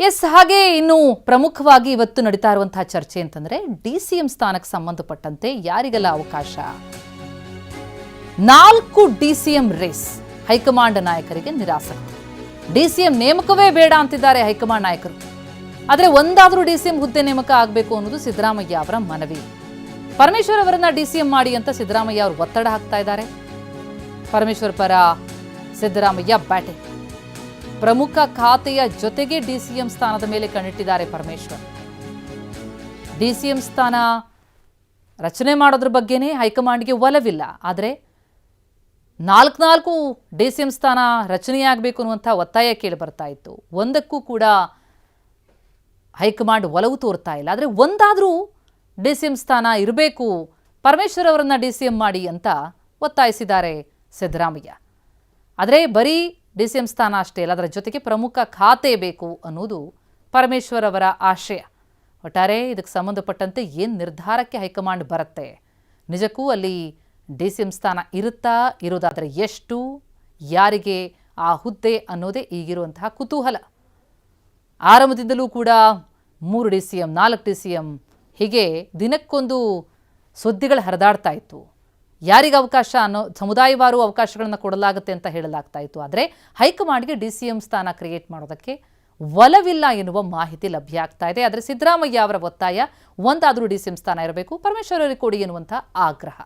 S, ಹಾಗೆ ಇನ್ನು ಪ್ರಮುಖವಾಗಿ ಇವತ್ತು ನಡೀತಾ ಇರುವಂತಹ ಚರ್ಚೆ ಅಂತಂದ್ರೆ ಡಿಸಿಎಂ ಸ್ಥಾನಕ್ಕೆ ಸಂಬಂಧಪಟ್ಟಂತೆ ಯಾರಿಗೆಲ್ಲ ಅವಕಾಶ. 4 ಡಿಸಿಎಂ ರೇಸ್ ಹೈಕಮಾಂಡ್ ನಾಯಕರಿಗೆ ನಿರಾಸಕ್ತಿ. ಡಿಸಿಎಂ ನೇಮಕವೇ ಬೇಡ ಅಂತಿದ್ದಾರೆ ಹೈಕಮಾಂಡ್ ನಾಯಕರು. ಆದರೆ ಒಂದಾದರೂ ಡಿಸಿಎಂ ಹುದ್ದೆ ನೇಮಕ ಆಗಬೇಕು ಅನ್ನೋದು ಸಿದ್ದರಾಮಯ್ಯ ಅವರ ಮನವಿ. ಪರಮೇಶ್ವರ್ ಅವರನ್ನ ಡಿಸಿಎಂ ಮಾಡಿ ಅಂತ ಸಿದ್ದರಾಮಯ್ಯ ಅವರು ಒತ್ತಡ ಹಾಕ್ತಾ ಇದ್ದಾರೆ. ಪರಮೇಶ್ವರ್ ಪರ ಸಿದ್ದರಾಮಯ್ಯ ಬ್ಯಾಟಿಂಗ್. ಪ್ರಮುಖ ಖಾತೆಯ ಜೊತೆಗೆ ಡಿಸಿಎಂ ಸ್ಥಾನದ ಮೇಲೆ ಕಣ್ಣಿಟ್ಟಿದ್ದಾರೆ ಪರಮೇಶ್ವರ್. ಡಿಸಿಎಂ ಸ್ಥಾನ ರಚನೆ ಮಾಡೋದ್ರ ಬಗ್ಗೆನೇ ಹೈಕಮಾಂಡ್ಗೆ ಒಲವಿಲ್ಲ. ಆದರೆ 4 ಡಿಸಿಎಂ ಸ್ಥಾನ ರಚನೆಯಾಗಬೇಕು ಅನ್ನುವಂಥ ಒತ್ತಾಯ ಕೇಳಿ ಬರ್ತಾ ಇತ್ತು. ಒಂದಕ್ಕೂ ಕೂಡ ಹೈಕಮಾಂಡ್ ಒಲವು ತೋರ್ತಾ ಇಲ್ಲ. ಆದರೆ ಒಂದಾದರೂ ಡಿಸಿಎಂ ಸ್ಥಾನ ಇರಬೇಕು, ಪರಮೇಶ್ವರ್ ಅವರನ್ನ ಡಿಸಿಎಂ ಮಾಡಿ ಅಂತ ಒತ್ತಾಯಿಸಿದ್ದಾರೆ ಸಿದ್ದರಾಮಯ್ಯ. ಆದರೆ ಬರೀ ಡಿಸಿಎಂ ಸ್ಥಾನ ಅಷ್ಟೇ ಅಲ್ಲ, ಅದರ ಜೊತೆಗೆ ಪ್ರಮುಖ ಖಾತೆ ಬೇಕು ಅನ್ನೋದು ಪರಮೇಶ್ವರ್ ಅವರ ಆಶಯ. ಒಟ್ಟಾರೆ ಇದಕ್ಕೆ ಸಂಬಂಧಪಟ್ಟಂತೆ ಏನು ನಿರ್ಧಾರಕ್ಕೆ ಹೈಕಮಾಂಡ್ ಬರುತ್ತೆ, ನಿಜಕ್ಕೂ ಅಲ್ಲಿ ಡಿಸಿಎಂ ಸ್ಥಾನ ಇರೋದಾದರೆ ಎಷ್ಟು, ಯಾರಿಗೆ ಆ ಹುದ್ದೆ ಅನ್ನೋದೇ ಈಗಿರುವಂತಹ ಕುತೂಹಲ. ಆರಂಭದಿಂದಲೂ ಕೂಡ 3 ಡಿಸಿಎಂ 4 ಡಿಸಿಎಂ ಹೀಗೆ ದಿನಕ್ಕೊಂದು ಸುದ್ದಿಗಳು ಹರಿದಾಡ್ತಾ ಇತ್ತು. ಯಾರಿಗೆ ಅವಕಾಶ ಅನ್ನೋ ಸಮುದಾಯವಾರು ಅವಕಾಶಗಳನ್ನು ಕೊಡಲಾಗುತ್ತೆ ಅಂತ ಹೇಳಲಾಗ್ತಾ ಇತ್ತು. ಆದರೆ ಹೈಕಮಾಂಡ್ಗೆ ಡಿಸಿಎಂ ಸ್ಥಾನ ಕ್ರಿಯೇಟ್ ಮಾಡೋದಕ್ಕೆ ಒಲವಿಲ್ಲ ಎನ್ನುವ ಮಾಹಿತಿ ಲಭ್ಯ ಆಗ್ತಾ ಇದೆ. ಆದರೆ ಸಿದ್ದರಾಮಯ್ಯ ಅವರ ಒತ್ತಾಯ ಒಂದಾದರೂ ಡಿಸಿಎಂ ಸ್ಥಾನ ಇರಬೇಕು, ಪರಮೇಶ್ವರ್ ಅವರಿಗೆ ಕೊಡಿ ಎನ್ನುವಂಥ ಆಗ್ರಹ.